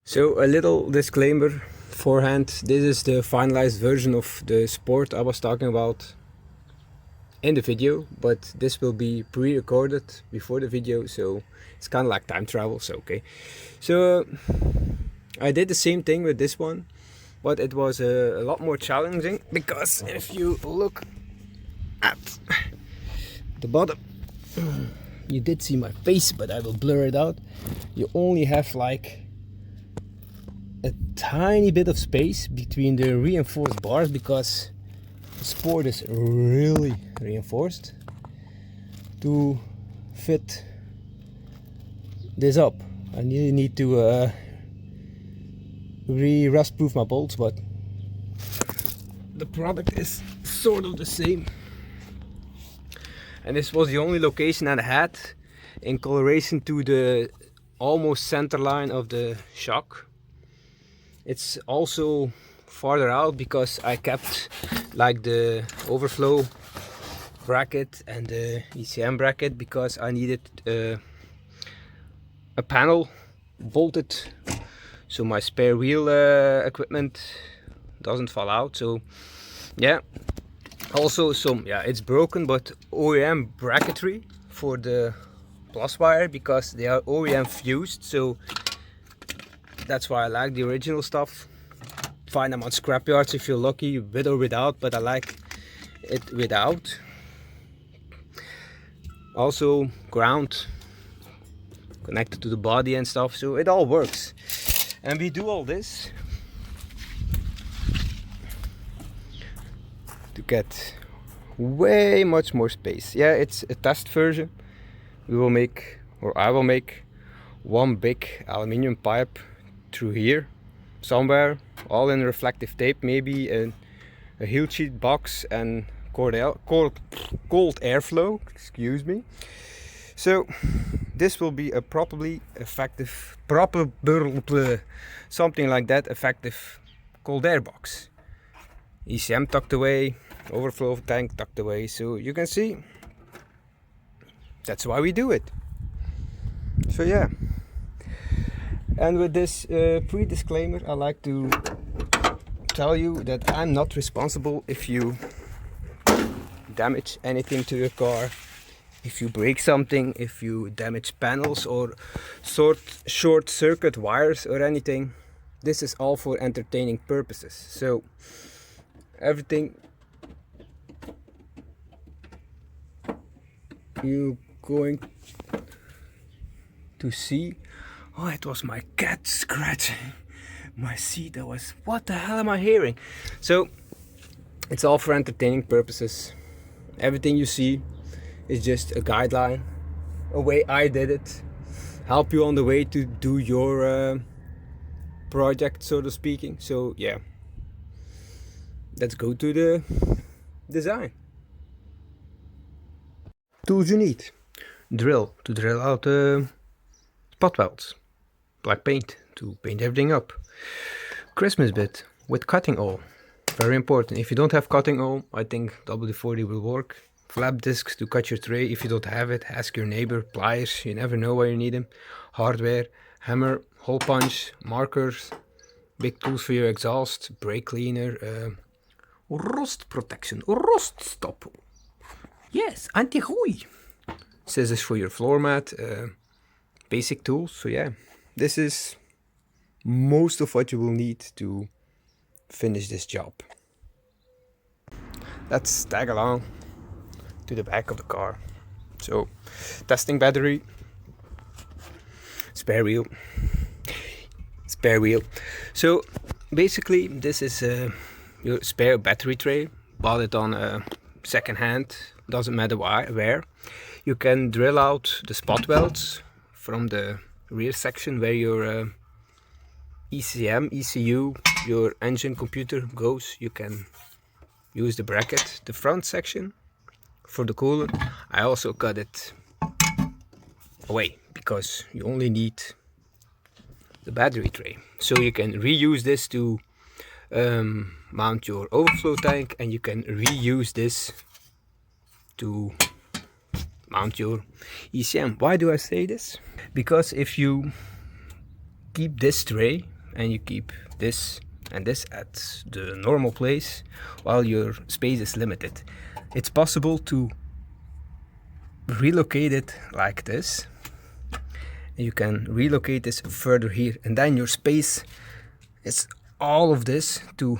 So a little disclaimer beforehand, this is the finalized version of the sport I was talking about in the video, but this will be pre-recorded before the video, so it's kind of like time travel, so okay. So I did the same thing with this one, but it was a lot more challenging, because if you look at the bottom, you did see my face, but I will blur it out. You only have like a tiny bit of space between the reinforced bars, because the sport is really reinforced, to fit this up. I really need to re-rust proof my bolts, but the product is sort of the same. And this was the only location I had in coloration to the almost center line of the shock. It's also farther out because I kept like the overflow bracket and the ECM bracket, because I needed a panel bolted so my spare wheel equipment doesn't fall out. So yeah, also it's broken, but OEM bracketry for the plus wire, because they are OEM fused, so that's why I like the original stuff. Find them on scrapyards if you're lucky, with or without, but I like it without. Also ground connected to the body and stuff, so it all works. And we do all this to get way much more space. Yeah, it's a test version. We will make, or I will make, one big aluminium pipe through here somewhere, all in reflective tape, maybe a heel sheet box and cold airflow, excuse me. So this will be a properly effective, something like that, effective cold air box. ECM tucked away, overflow tank tucked away, so you can see that's why we do it. So yeah. And with this pre-disclaimer, I like to tell you that I'm not responsible if you damage anything to your car, if you break something, if you damage panels or short circuit wires or anything. This is all for entertaining purposes. So everything you're going to see. Oh, it was my cat scratching my seat. I was, what the hell am I hearing? So it's all for entertaining purposes. Everything you see is just a guideline, a way I did it, help you on the way to do your project, so to speaking. So yeah, let's go to the design. Tools you need: drill to drill out the spot welds, black paint to paint everything up, Christmas bit with cutting oil, very important. If you don't have cutting oil, I think WD-40 will work. Flap discs to cut your tray. If you don't have it, ask your neighbor. Pliers, you never know where you need them. Hardware, hammer, hole punch, markers, big tools for your exhaust, brake cleaner, rust protection, rust stop. Yes, anti-rooi. Scissors for your floor mat, basic tools. So yeah, this is most of what you will need to finish this job. Let's tag along to the back of the car. So testing battery, spare wheel. So basically this is your spare battery tray. Bought it on a second hand, doesn't matter where. You can drill out the spot welds from the rear section where your ECM, ECU, your engine computer goes. You can use the bracket. The front section for the coolant, I also cut it away, because you only need the battery tray. So you can reuse this to mount your overflow tank, and you can reuse this to mount your ECM. Why do I say this? Because if you keep this tray and you keep this and this at the normal place while your space is limited. It's possible to relocate it like this. You can relocate this further here, and then your space is all of this to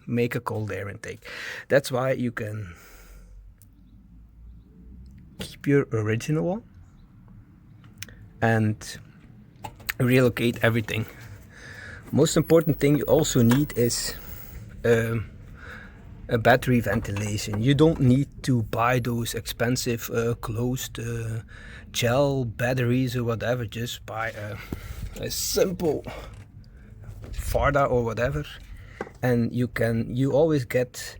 make a cold air intake. That's why you can keep your original one and relocate everything. Most important thing you also need is a battery ventilation. You don't need to buy those expensive closed gel batteries or whatever. Just buy a simple Farda or whatever, and you always get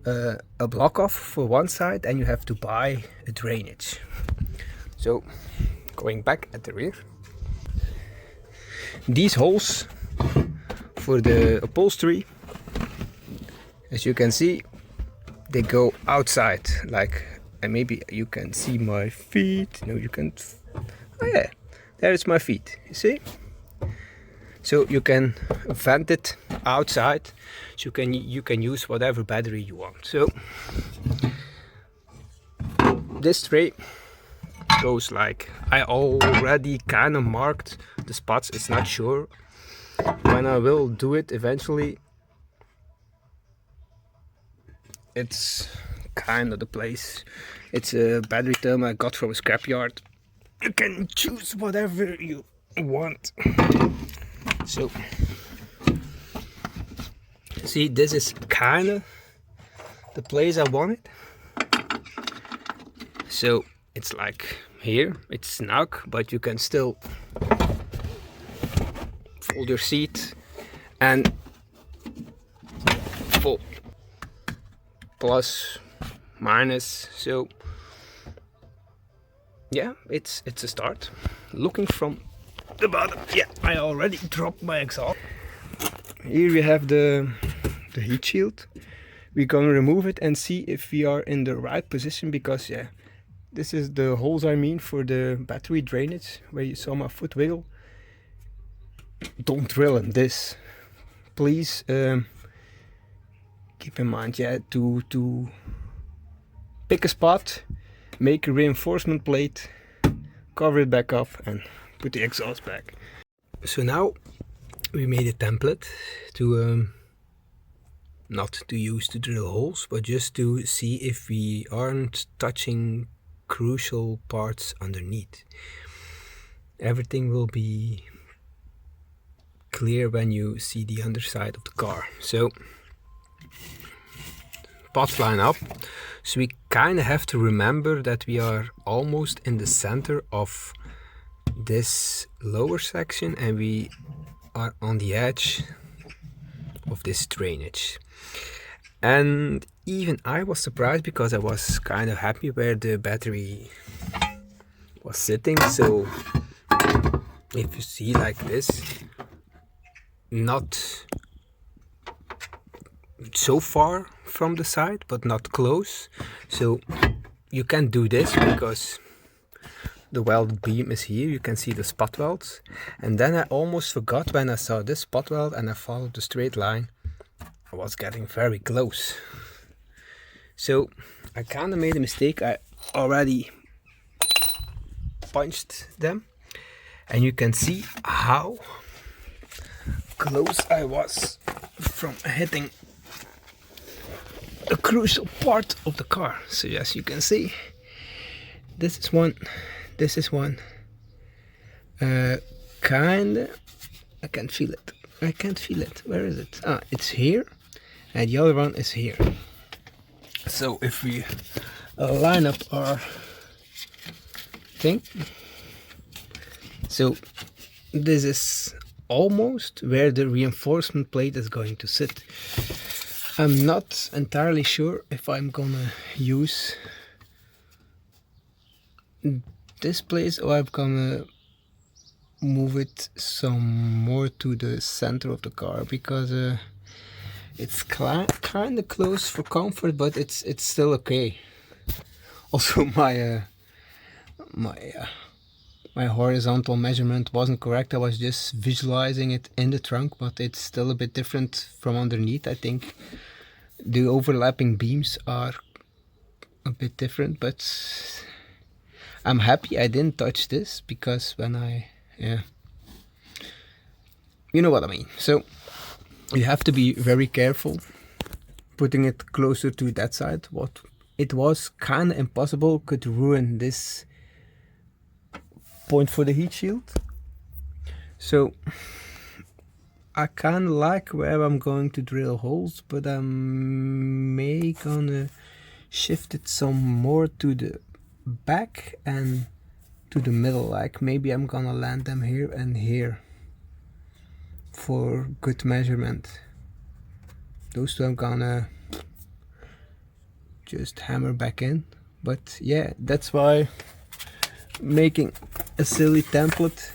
a block off for one side, and you have to buy a drainage. So going back at the rear, these holes for the upholstery, as you can see, they go outside, like, and maybe you can see my feet. No, you can't. Oh yeah, there's my feet, you see? So you can vent it outside, so you can use whatever battery you want. So this tray goes like, I already kind of marked the spots. It's not sure when I will do it eventually. It's kind of the place. It's a battery term I got from a scrapyard. You can choose whatever you want. So see, this is kind of the place I wanted. So it's like here, it's snug, but you can still fold your seat and fold. Plus, minus, so yeah, it's a start. Looking from the bottom, yeah, I already dropped my exhaust. Here we have the heat shield. We're gonna remove it and see if we are in the right position, because yeah, this is the holes I mean for the battery drainage, where you saw my foot wiggle. Don't drill in this, please. Keep in mind, yeah, to pick a spot, make a reinforcement plate, cover it back up, and put the exhaust back. So now we made a template to not to use to drill holes, but just to see if we aren't touching crucial parts underneath. Everything will be clear when you see the underside of the car. So spots line up, so we kind of have to remember that we are almost in the center of this lower section, and we are on the edge of this drainage. And even I was surprised, because I was kind of happy where the battery was sitting. So if you see like this, not so far from the side, but not close. So you can do this because the welded beam is here. You can see the spot welds. And then I almost forgot, when I saw this spot weld and I followed the straight line, I was getting very close. So I kind of made a mistake. I already punched them, and you can see how close I was from hitting a crucial part of the car. So as you can see, this is one, this is one. Kinda, I can't feel it. I can't feel it. Where is it? Ah, it's here, and the other one is here. So if we line up our thing, so this is almost where the reinforcement plate is going to sit. I'm not entirely sure if I'm gonna use this place, or I'm gonna move it some more to the center of the car, because it's kind of close for comfort, but it's still okay. Also my my horizontal measurement wasn't correct. I was just visualizing it in the trunk, but it's still a bit different from underneath. I think the overlapping beams are a bit different, but I'm happy I didn't touch this, because when yeah, you know what I mean. So you have to be very careful putting it closer to that side. What it was kind of impossible, could ruin this point for the heat shield. So I kind of like where I'm going to drill holes, but I'm may gonna shift it some more to the back and to the middle. Like maybe I'm gonna land them here and here for good measurement. Those two I'm gonna just hammer back in. But yeah, that's why making a silly template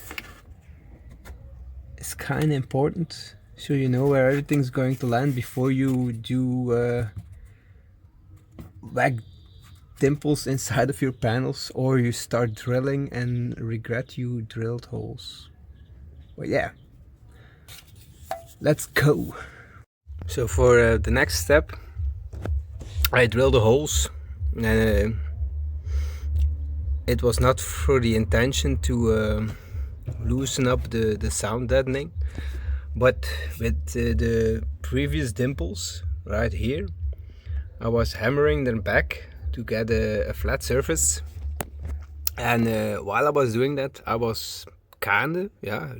is kind of important, so you know where everything's going to land before you do whack dimples inside of your panels, or you start drilling and regret you drilled holes. But yeah, let's go. So for the next step, I drilled the holes, and it was not for the intention to loosen up the sound deadening, but with the previous dimples right here, I was hammering them back to get a flat surface. And while I was doing that, I was kinda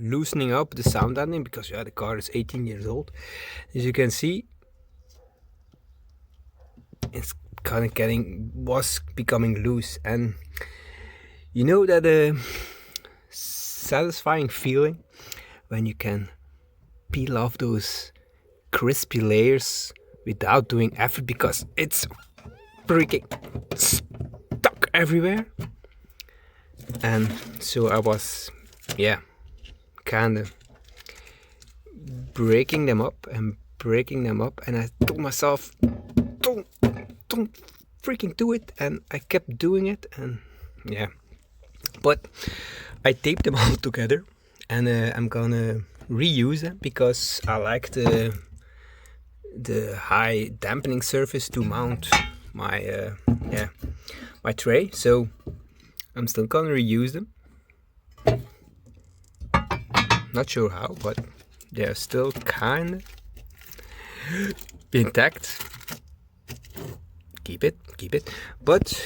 loosening up the sound deadening, because the car is 18 years old. As you can see, it's kind of was becoming loose. And you know that satisfying feeling when you can peel off those crispy layers without doing effort, because it's freaking stuck everywhere. And so I was kind of breaking them up, and I told myself, don't freaking do it, and I kept doing it. And but I taped them all together, and I'm gonna reuse them, because I like the high dampening surface to mount my my tray. So I'm still gonna reuse them. Not sure how, but they're still kind of intact. Keep it. But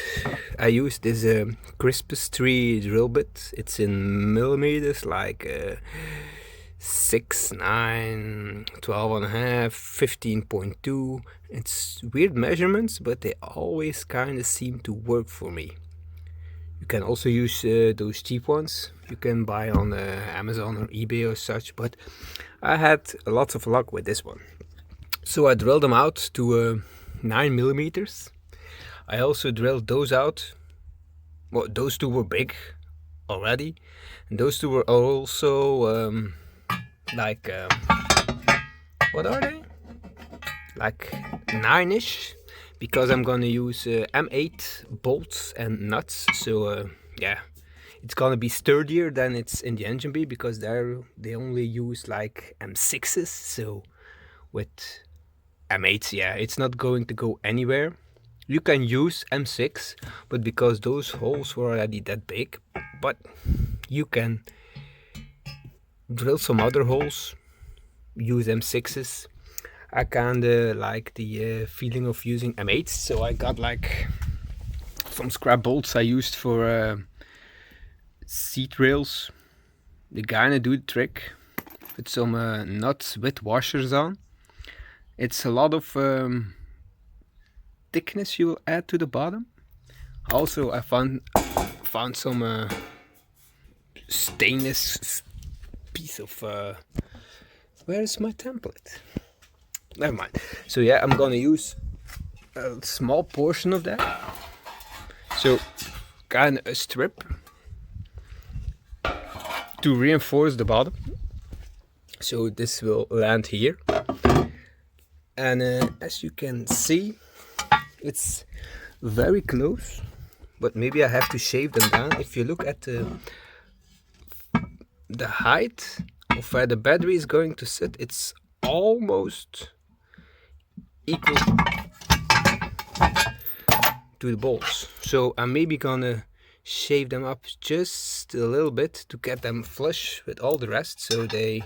I use this Crispus 3 drill bit. It's in millimeters, like 6, 9, 12.5, 15.2. It's weird measurements, but they always kind of seem to work for me. You can also use those cheap ones you can buy on Amazon or eBay or such, but I had lots of luck with this one. So I drilled them out to 9 millimeters. I also drilled those out. Well, those two were big already, and those two were also like what are they? Like 9-ish, because I'm gonna use M8 bolts and nuts. So it's gonna be sturdier than it's in the engine bay, because there they only use like M6s. So with M8s, it's not going to go anywhere. You can use M6, but because those holes were already that big, but you can drill some other holes, use M6s. I kinda like the feeling of using M8s, so I got like some scrap bolts I used for seat rails. They kinda do the trick with some nuts with washers on. It's a lot of thickness you will add to the bottom. Also, I found some stainless piece of where is my template? Never mind. So I'm gonna use a small portion of that. So kind of a strip to reinforce the bottom. So this will land here. And as you can see, it's very close, but maybe I have to shave them down. If you look at the the height of where the battery is going to sit, it's almost equal to the bolts. So I'm maybe gonna shave them up just a little bit to get them flush with all the rest, so they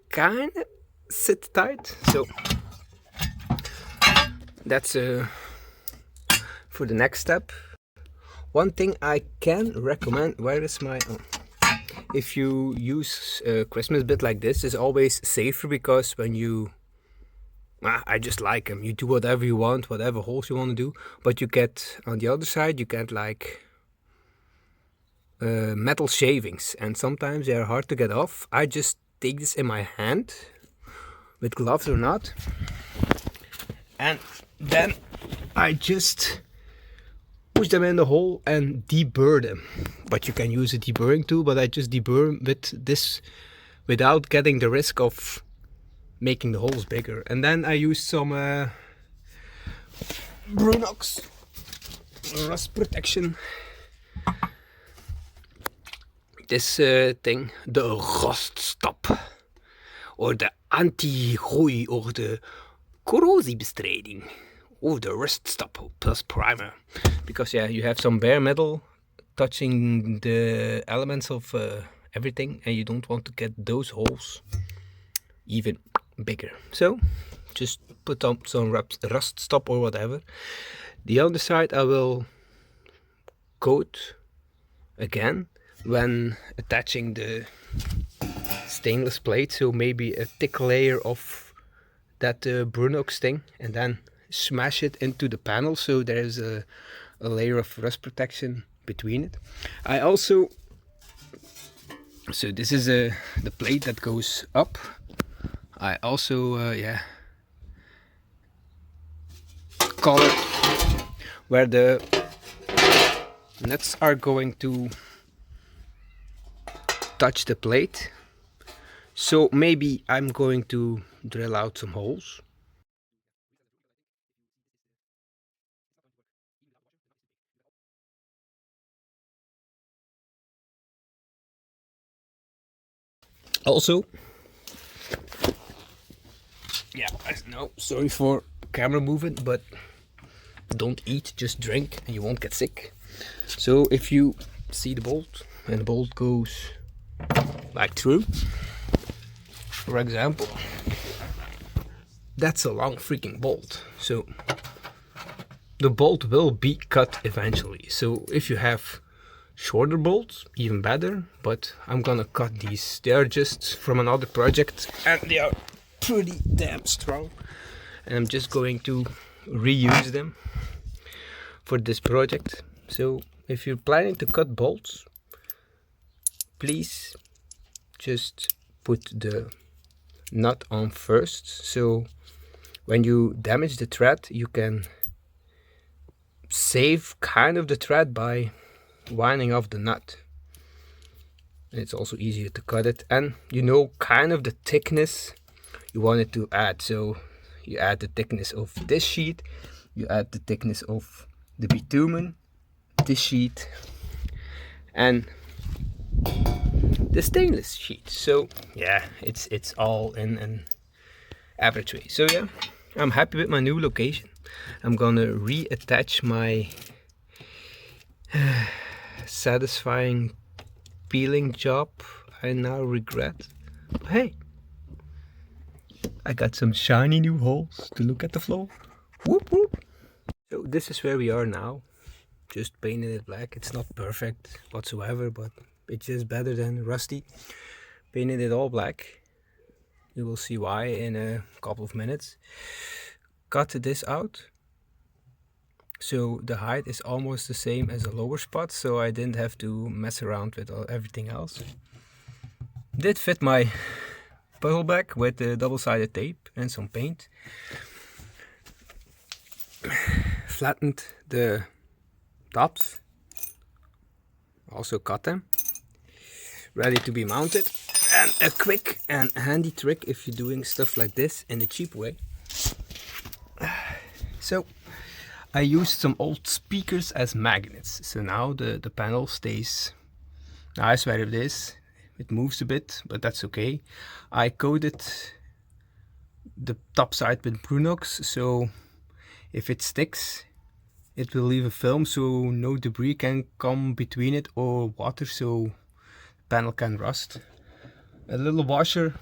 kind of sit tight. So that's for the next step. One thing I can recommend, where is my if you use a Christmas bit like this, is always safer, because when you I just like them, you do whatever you want, whatever holes you want to do, but you get on the other side, you get like metal shavings, and sometimes they are hard to get off. I just take this in my hand, with gloves or not, and then I just push them in the hole and deburr them. But you can use a deburring tool, but I just deburr with this without getting the risk of making the holes bigger. And then I use some Brunox rust protection. This thing, the rust stop, or the anti-groei, or the corrosiebestrijding, or the rust stop plus primer. Because yeah, you have some bare metal touching the elements of everything, and you don't want to get those holes even bigger. So just put on some rust stop or whatever. The other side I will coat again when attaching the stainless plate, so maybe a thick layer of that Brunox thing, and then smash it into the panel so there's a layer of rust protection between it. I also, so this is the plate that goes up. I also yeah, color where the nuts are going to touch the plate. So maybe I'm going to drill out some holes. Also, yeah, no, sorry for camera movement, but don't eat, just drink and you won't get sick. So if you see the bolt, and the bolt goes like through, for example, that's a long freaking bolt, so the bolt will be cut eventually. So if you have shorter bolts, even better, but I'm gonna cut these. They are just from another project and they are pretty damn strong, and I'm just going to reuse them for this project. So if you're planning to cut bolts, please just put the nut on first, so when you damage the thread you can save kind of the thread by winding off the nut. It's also easier to cut it, and you know kind of the thickness you want it to add. So you add the thickness of this sheet, you add the thickness of the bitumen, this sheet, and the stainless sheet. So yeah, it's all in an average way. So yeah, I'm happy with my new location. I'm gonna reattach my satisfying peeling job I now regret. But hey, I got some shiny new holes to look at the floor. Whoop whoop. So this is where we are now. Just painted it black. It's not perfect whatsoever, but it's just better than rusty. Painted it all black. You will see why in a couple of minutes. Cut this out. So the height is almost the same as the lower spot, so I didn't have to mess around with everything else. Did fit my puzzle bag with the double-sided tape and some paint. Flattened the tops, also cut them, ready to be mounted. And a quick and handy trick if you're doing stuff like this in a cheap way. So I used some old speakers as magnets, so now the panel stays nice where it is. It moves a bit, but that's okay. I coated the top side with Brunox, so if it sticks, it will leave a film so no debris can come between it or water, so the panel can rust. A little washer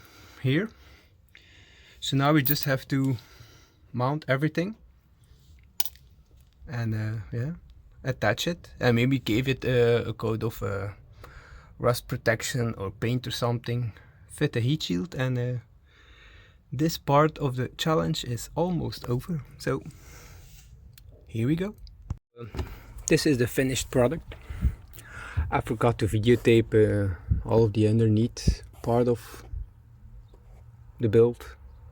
here. So now we just have to mount everything and yeah, attach it, and maybe give it a coat of rust protection or paint or something, fit a heat shield, and this part of the challenge is almost over. So here we go. This is the finished product. I forgot to videotape all of the underneath part of the build,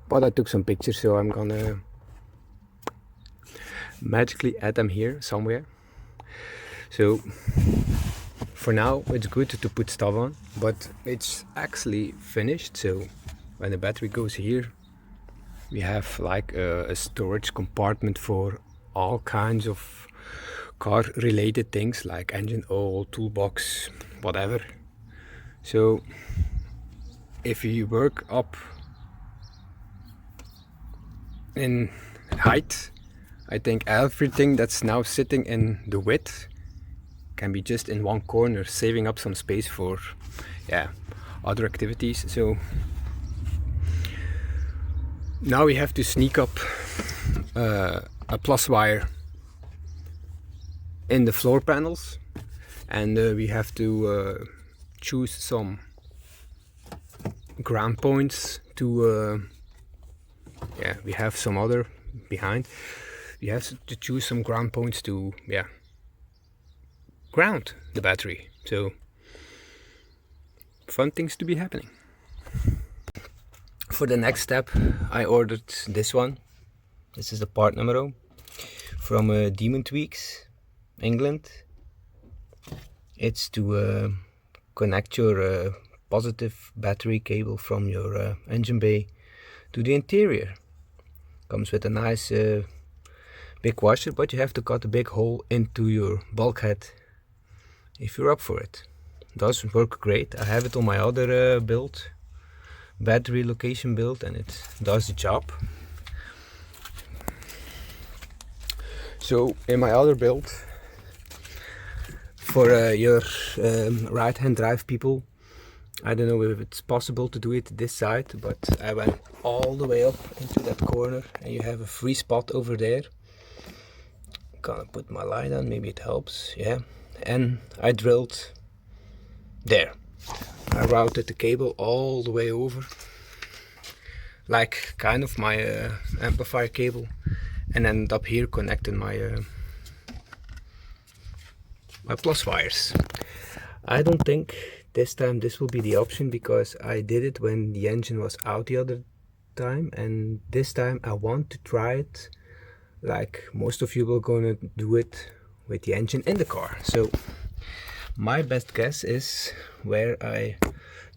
but I took some pictures, so I'm gonna magically add them here somewhere. So for now it's good to put stuff on, but it's actually finished. So when the battery goes here, we have like a storage compartment for all kinds of car related things like engine oil, toolbox, whatever. So if you work up in height, I think everything that's now sitting in the width can be just in one corner, saving up some space for other activities. So now we have to sneak up a plus wire in the floor panels, and we have to choose some ground points to we have some other behind. We have to choose some ground points to ground the battery. So fun things to be happening. For the next step, I ordered this one. This is the part numero from Demon Tweaks, England. It's to connect your positive battery cable from your engine bay to the interior. Comes with a nice big washer, but you have to cut a big hole into your bulkhead if you're up for it. Does work great. I have it on my other build, Battery Relocation build, and it does the job. So in my other build, for your right hand drive people, I don't know if it's possible to do it this side, but I went all the way up into that corner and you have a free spot over there. Gonna put my light on, maybe it helps, yeah. And I drilled there. I routed the cable all the way over, like kind of my amplifier cable, and ended up here connecting my my plus wires. I don't think this time this will be the option, because I did it when the engine was out the other time, and this time I want to try it like most of you will gonna do it with the engine in the car. So my best guess is where I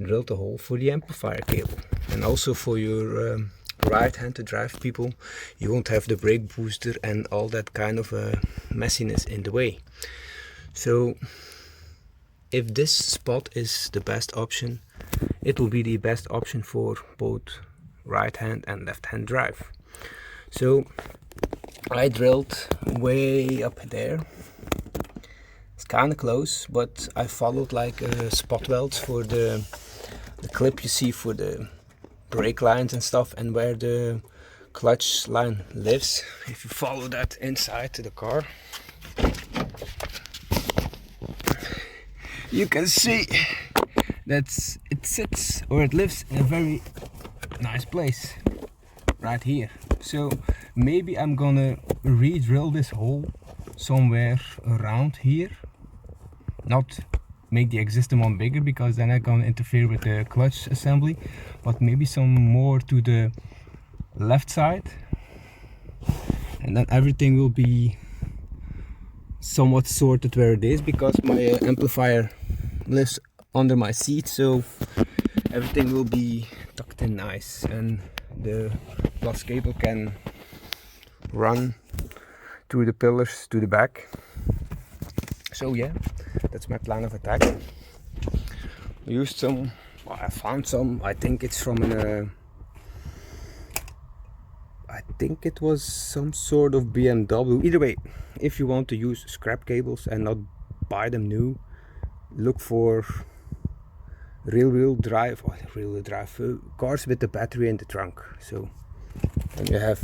drilled a hole for the amplifier cable. And also for your right hand to drive people, you won't have the brake booster and all that kind of messiness in the way. So if this spot is the best option, it will be the best option for both right hand and left hand drive. So I drilled way up there. It's kind of close, but I followed like spot welds for the clip you see for the brake lines and stuff, and where the clutch line lives. If you follow that inside to the car, you can see that it sits, or it lives, in a very nice place right here. So maybe I'm gonna re-drill this hole somewhere around here, not make the existing one bigger, because then I'm gonna interfere with the clutch assembly, but maybe some more to the left side, and then everything will be somewhat sorted where it is, because my amplifier lives under my seat, so everything will be tucked in nice, and the plus cable can run through the pillars to the back. So yeah, that's my plan of attack. I used some, well, I found some, I think it's from an I think it was some sort of BMW. Either way, if you want to use scrap cables and not buy them new, look for rear-wheel drive cars with the battery in the trunk. So then you have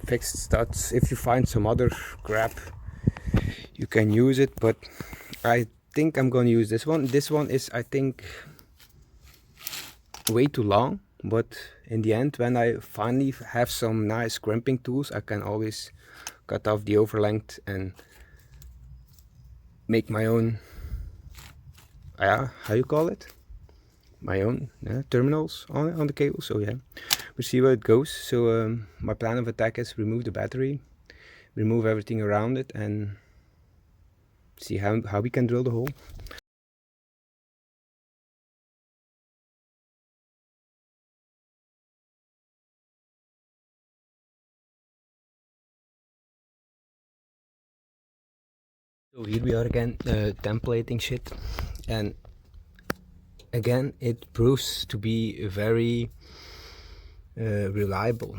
fixed studs. If you find some other crap, you can use it, but I think I'm gonna use this one. This one is, I think, way too long, but in the end, when I finally have some nice crimping tools, I can always cut off the overlength and make my own, how you call it? My own terminals on the cable. So yeah, we'll see where it goes. So my plan of attack is remove the battery, remove everything around it, and see how we can drill the hole. So here we are again, templating shit, and again it proves to be a very reliable,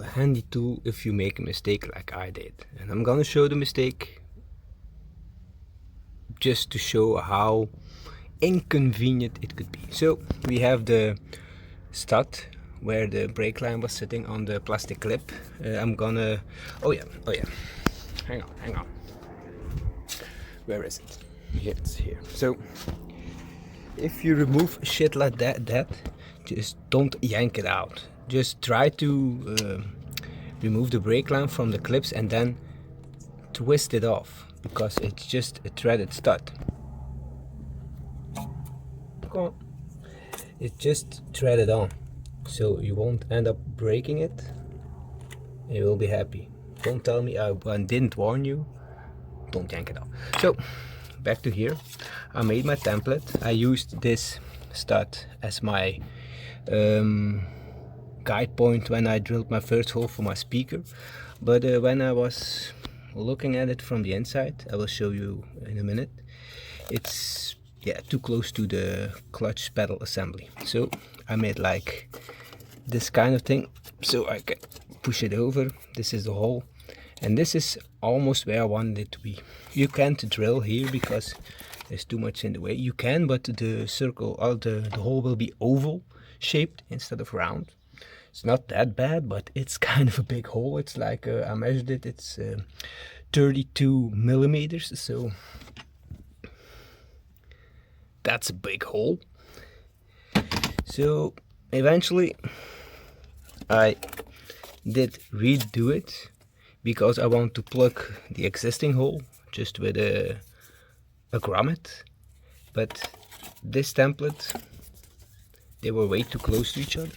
handy tool if you make a mistake like I did. And I'm gonna show the mistake just to show how inconvenient it could be. So we have the stud where the brake line was sitting on the plastic clip. I'm gonna, oh yeah, hang on, where is it? Here, it's here. So if you remove shit like that, just don't yank it out. Just try to remove the brake line from the clips and then twist it off, because it's just a threaded stud. Come on. It's just threaded on, so you won't end up breaking it. You will be happy. Don't tell me I didn't warn you. Don't yank it off. So back to here, I made my template. I used this stud as my guide point when I drilled my first hole for my speaker, but when I was looking at it from the inside, I will show you in a minute, it's too close to the clutch pedal assembly. So I made like this kind of thing so I can push it over. This is the hole, and this is almost where I wanted it to be. You can't drill here because there's too much in the way. You can, but the circle, the hole will be oval shaped instead of round. It's not that bad, but it's kind of a big hole. It's like I measured it, it's 32 millimeters, so that's a big hole. So eventually I did redo it because I want to plug the existing hole just with a grommet, but this template, they were way too close to each other.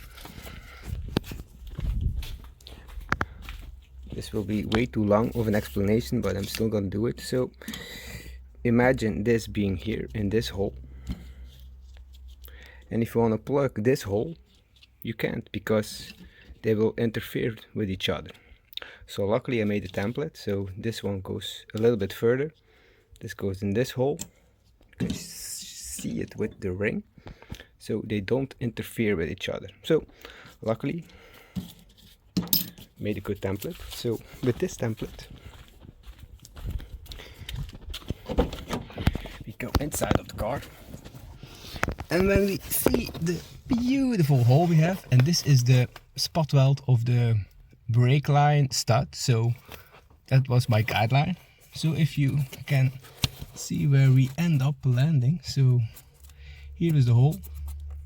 This will be way too long of an explanation, but I'm still gonna do it. So imagine this being here in this hole, and if you want to plug this hole, you can't because they will interfere with each other. So luckily I made a template, so this one goes a little bit further. This goes in this hole. You can see it with the ring, so they don't interfere with each other. So luckily made a good template. So with this template we go inside of the car, and when we see the beautiful hole we have, and this is the spot weld of the brake line stud, so that was my guideline. So if you can see where we end up landing, so here is the hole,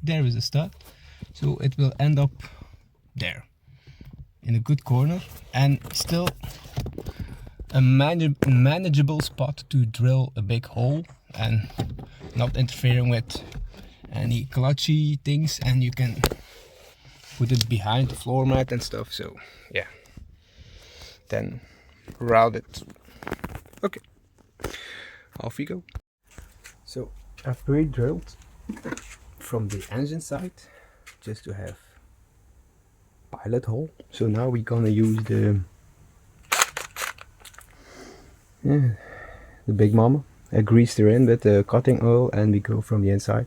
there is the stud, so it will end up there in a good corner, and still a manageable spot to drill a big hole and not interfering with any clutchy things, and you can put it behind the floor mat and stuff. So yeah, then route it. Okay, off we go. So I've pre-drilled from the engine side just to have pilot hole. So now we're gonna use the Yeah, the big mama. I greased her in with the cutting oil and we go from the inside.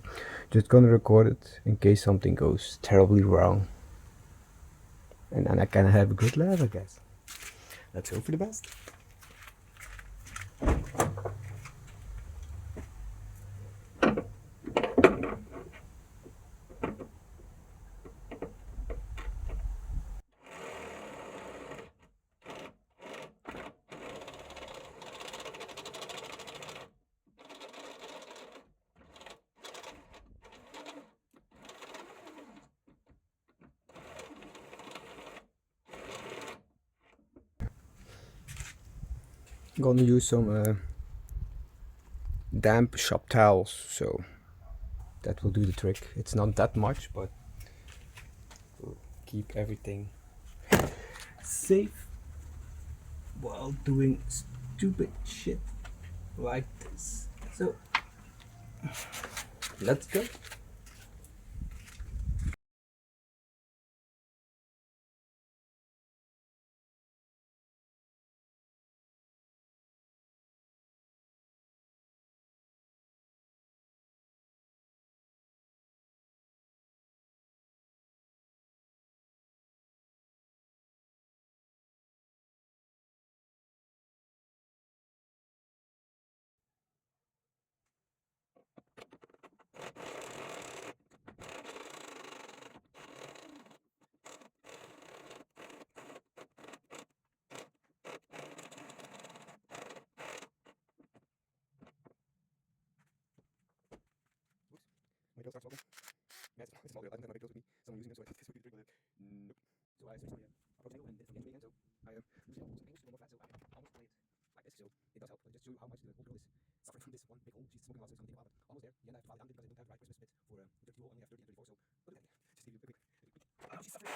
Just gonna record it in case something goes terribly wrong. And then I can have a good laugh, I guess. Let's hope for the best. I'm gonna use some damp shop towels, so that will do the trick. It's not that much, but will keep everything safe while doing stupid shit like this. So let's go. My bill starts local. Yeah, it's a small bill. I don't have my big bills with me. Someone using them, so I thought this would be the trick, but nope. So I switched to the approach angle and did it from the again. So I lose it. So English is a little more flat, so I almost play it like this. So it does help. Just show you how much the whole girl is suffering from this one big hole. She's smoking lots, so something about it. Almost there. The end I have to file it down because I don't have the right Christmas bit for 30 hole. Only have 30 and 34. So look at that. Just give you a quick. Oh, she's suffering.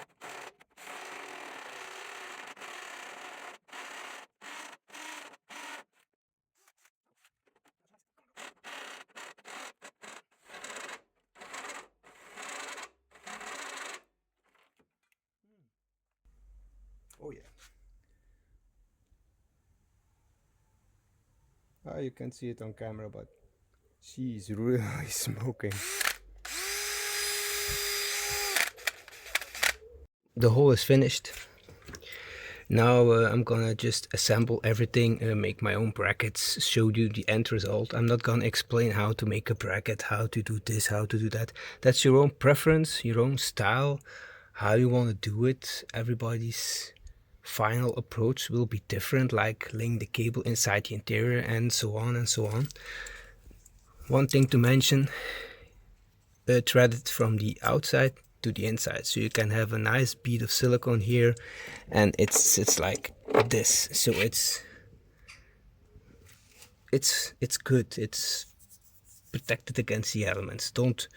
Oh yeah. You can't see it on camera, but she's really smoking. The hole is finished. Now I'm gonna just assemble everything, make my own brackets, show you the end result. I'm not gonna explain how to make a bracket, how to do this, how to do that. That's your own preference, your own style, how you want to do it. Everybody's final approach will be different, like laying the cable inside the interior and so on and so on. One thing to mention, thread it from the outside to the inside, so you can have a nice bead of silicone here, and it's like this, so it's good, it's protected against the elements. Don't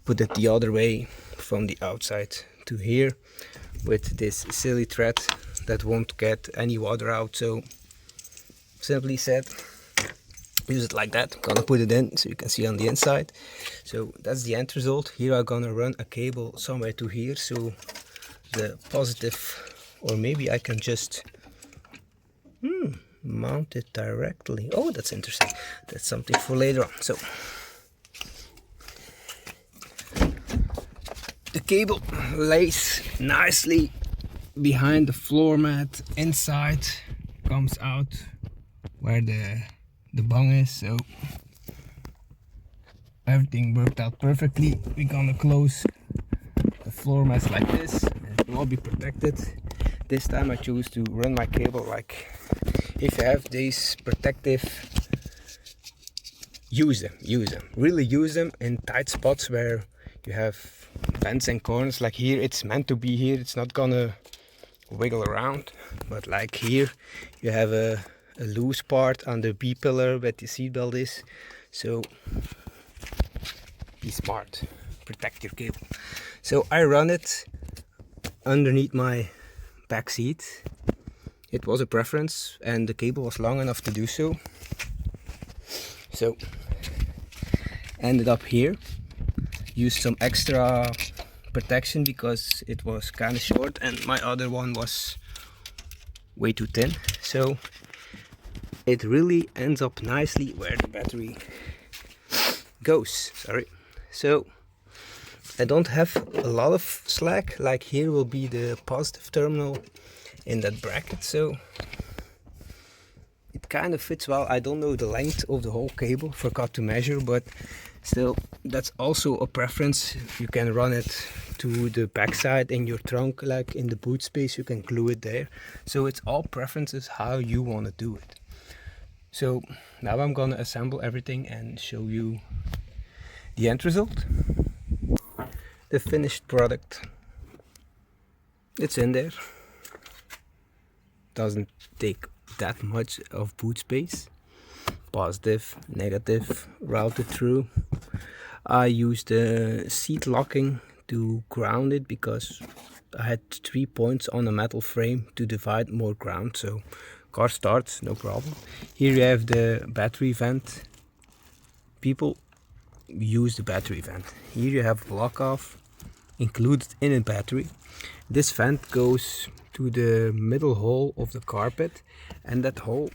put it the other way from the outside to here with this silly thread that won't get any water out. So simply said, use it like that. I'm gonna put it in so you can see on the inside. So that's the end result. Here I'm gonna run a cable somewhere to here, so the positive, or maybe I can just mount it directly. Oh, that's interesting. That's something for later on. So the cable lays nicely behind the floor mat, inside, comes out where the bung is, so everything worked out perfectly. We're gonna close the floor mats like this, and it will all be protected. This time I choose to run my cable like, if you have these protective, use them, really use them in tight spots where you have bends and corners. Like here, it's meant to be here, it's not gonna wiggle around, but like here you have a loose part on the B pillar where the seat belt is, so be smart, protect your cable. So I run it underneath my back seat. It was a preference and the cable was long enough to do so, so ended up here. Used some extra protection because it was kind of short and my other one was way too thin. So it really ends up nicely where the battery goes. Sorry. So I don't have a lot of slack, like here will be the positive terminal in that bracket, so it kind of fits well. I don't know the length of the whole cable, forgot to measure, but still that's also a preference. You can run it to the backside in your trunk, like in the boot space, you can glue it there. So it's all preferences how you want to do it. So now I'm gonna assemble everything and show you the end result. The finished product. It's in there. Doesn't take that much of boot space. Positive, negative, routed through. I used seat locking to ground it because I had 3 points on a metal frame to divide more ground, so car starts, no problem. Here you have the battery vent. People use the battery vent. Here you have block off included in a battery. This vent goes to the middle hole of the carpet, and that hole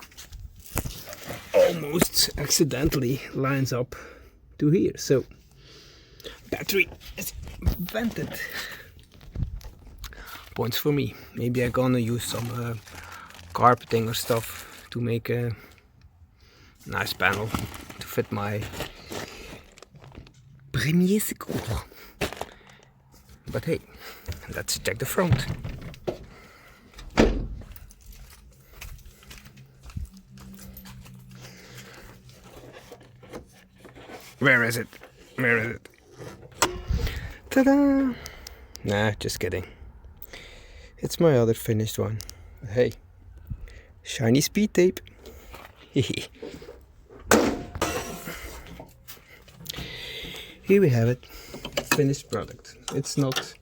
almost accidentally lines up to here. So battery is vented. Points for me. Maybe I'm gonna use some carpeting or stuff to make a nice panel to fit my premier secours. But hey, let's check the front. Where is it? Where is it? Ta-da! Nah, just kidding. It's my other finished one. But hey, shiny speed tape. Here we have it, finished product. It's not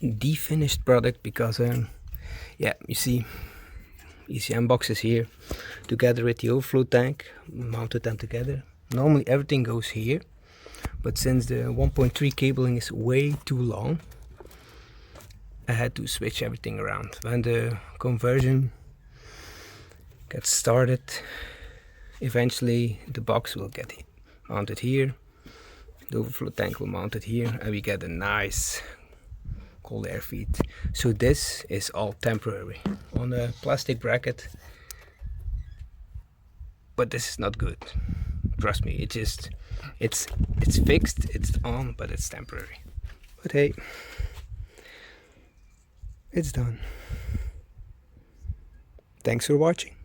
the finished product because, yeah, you see, ECM boxes here together with the overflow tank, mounted them together. Normally everything goes here, but since the 1.3 cabling is way too long, I had to switch everything around. When the conversion gets started, eventually the box will get mounted here, the overflow tank will mount it here, and we get a nice cold air feed. So this is all temporary on a plastic bracket, but this is not good. Trust me, it's fixed, it's on, but it's temporary. But hey, it's done. Thanks for watching.